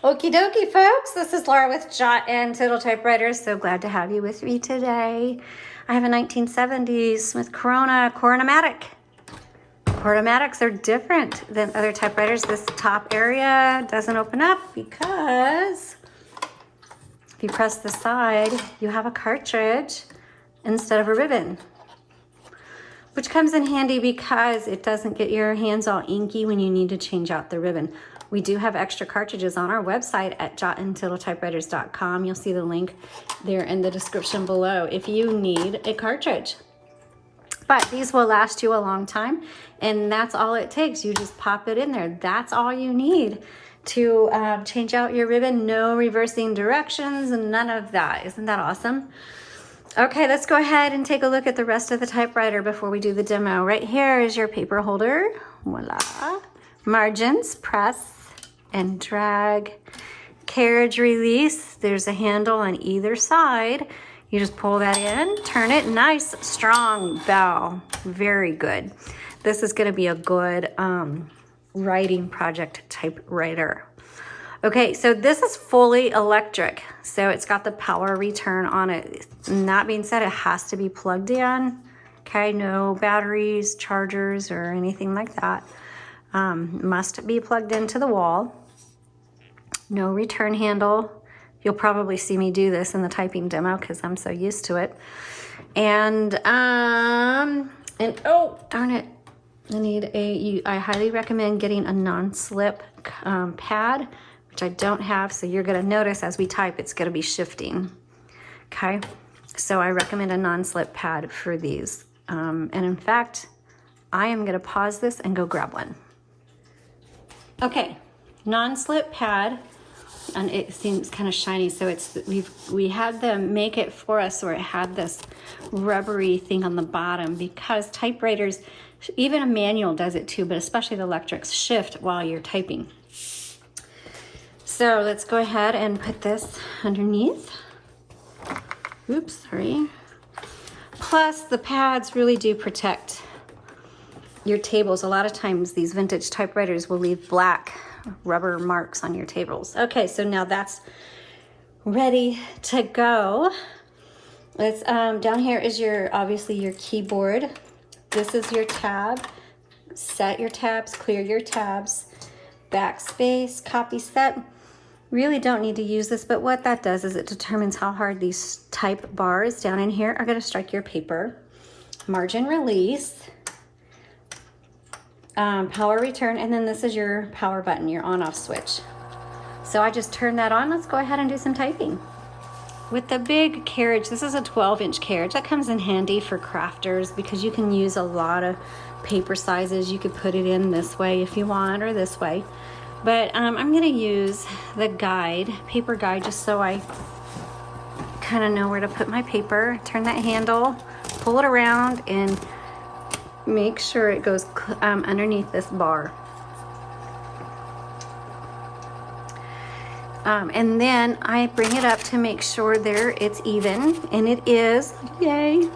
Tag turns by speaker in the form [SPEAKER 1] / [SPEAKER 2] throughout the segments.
[SPEAKER 1] Okie dokie, folks. This is Laura with Jot and Tittle Typewriters. So glad to have you with me today. I have a 1970s Smith Coronomatic. Coromatics are different than other typewriters. This top area doesn't open up because if you press the side, you have a cartridge instead of a ribbon, which comes in handy because it doesn't get your hands all inky when you need to change out the ribbon. We do have extra cartridges on our website at jotandtittletypewriters.com. You'll see the link there in the description below if you need a cartridge. But these will last you a long time, and that's all it takes. You just pop it in there. That's all you need to change out your ribbon. No reversing directions and none of that. Isn't that awesome? Okay, let's go ahead and take a look at the rest of the typewriter before we do the demo. Right here is your paper holder. Voila. Margins, press and drag. Carriage release. There's a handle on either side. You just pull that in, turn it. Nice, strong bell. Very good. This is going to be a good writing project typewriter. Okay, so this is fully electric. So it's got the power return on it. And that being said, it has to be plugged in. Okay, no batteries, chargers, or anything like that. Must be plugged into the wall. No return handle. You'll probably see me do this in the typing demo because I'm so used to it. And oh, darn it. I highly recommend getting a non-slip pad, which I don't have. So you're going to notice as we type, it's going to be shifting. Okay. So I recommend a non-slip pad for these. And in fact, I am going to pause this and go grab one. Okay. Non-slip pad. And it seems kind of shiny, so we had them make it for us where it had this rubbery thing on the bottom because typewriters, even a manual does it too, but especially the electrics, shift while you're typing. So let's go ahead and put this underneath. Oops, sorry. Plus the pads really do protect your tables. A lot of times these vintage typewriters will leave black rubber marks on your tables. Okay, so now that's ready to go. Let's down here is obviously your keyboard. This is your tab. Set your tabs, clear your tabs. Backspace, copy set. Really don't need to use this, but what that does is it determines how hard these type bars down in here are going to strike your paper. Margin release. Power return, and then this is your power button, your on-off switch. So I just turned that on. Let's go ahead and do some typing. With the big carriage, this is a 12-inch carriage. That comes in handy for crafters because you can use a lot of paper sizes. You could put it in this way if you want, or this way. But I'm gonna use the paper guide, just so I kind of know where to put my paper. Turn that handle, pull it around, and make sure it goes underneath this bar. And then I bring it up to make sure it's even, and it is, yay.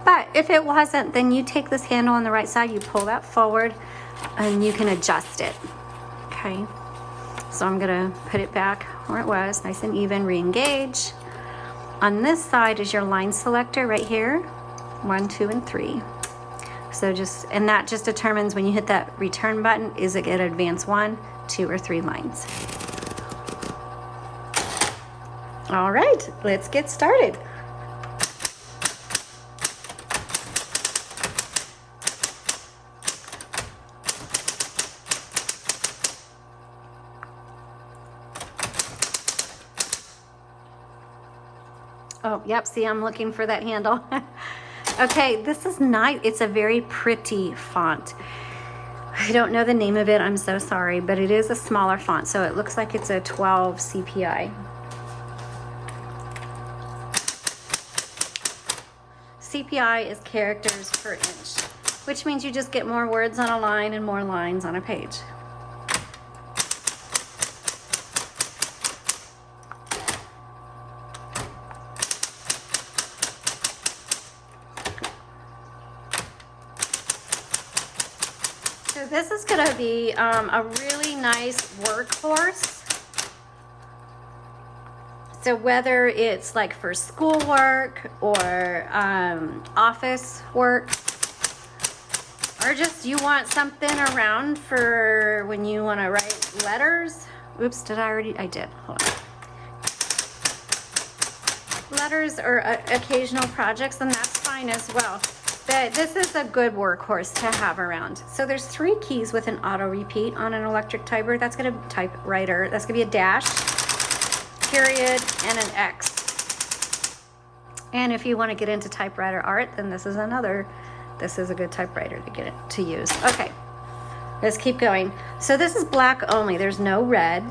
[SPEAKER 1] But if it wasn't, then you take this handle on the right side, you pull that forward, and you can adjust it, okay? So I'm gonna put it back where it was, nice and even, re-engage. On this side is your line selector right here, 1, 2, and 3. So and that just determines when you hit that return button, is it gonna advance 1, 2, or 3 lines. All right, let's get started. Oh, yep, see, I'm looking for that handle. Okay, this is nice. It's a very pretty font. I don't know the name of it, I'm so sorry, but it is a smaller font, so it looks like it's a 12 CPI. CPI is characters per inch, which means you just get more words on a line and more lines on a page. So this is going to be a really nice workhorse So whether it's like for schoolwork or office work, or just you want something around for when you want to write letters. Oops, did I already? I did. Hold on. Letters or occasional projects, then that's fine as well. But this is a good workhorse to have around. So there's 3 keys with an auto repeat on an electric typewriter. That's going to typewriter. That's going to be a dash, period, and an X. And if you want to get into typewriter art, then this is a good typewriter to get it to use. Okay, let's keep going. So this is black only. There's no red.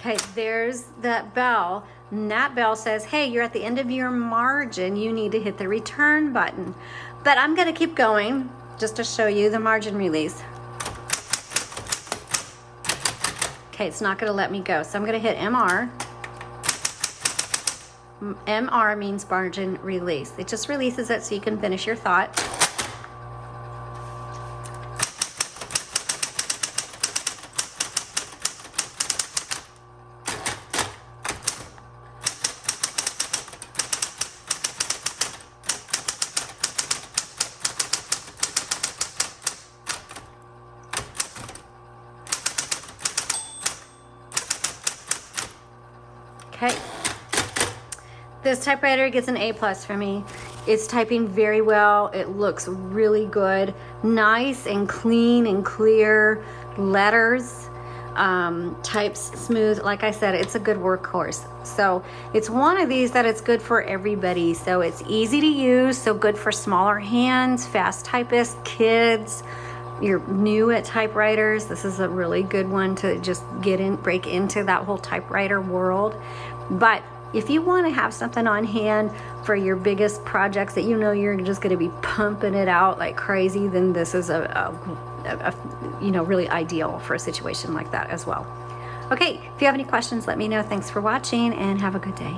[SPEAKER 1] Okay, there's that bell, and that bell says, hey, you're at the end of your margin. You need to hit the return button. But I'm gonna keep going just to show you the margin release. Okay, it's not gonna let me go, so I'm gonna hit MR. MR means margin release. It just releases it so you can finish your thought. Okay, this typewriter gets an A+ for me. It's typing very well. It looks really good. Nice and clean and clear letters. Types smooth. Like I said, it's a good workhorse. So it's one of these that it's good for everybody. So it's easy to use, so good for smaller hands, fast typists, kids. You're new at typewriters, this is a really good one to just break into that whole typewriter world. But if you want to have something on hand for your biggest projects that you know you're just going to be pumping it out like crazy, then this is really ideal for a situation like that as well. Okay, if you have any questions, let me know. Thanks for watching and have a good day.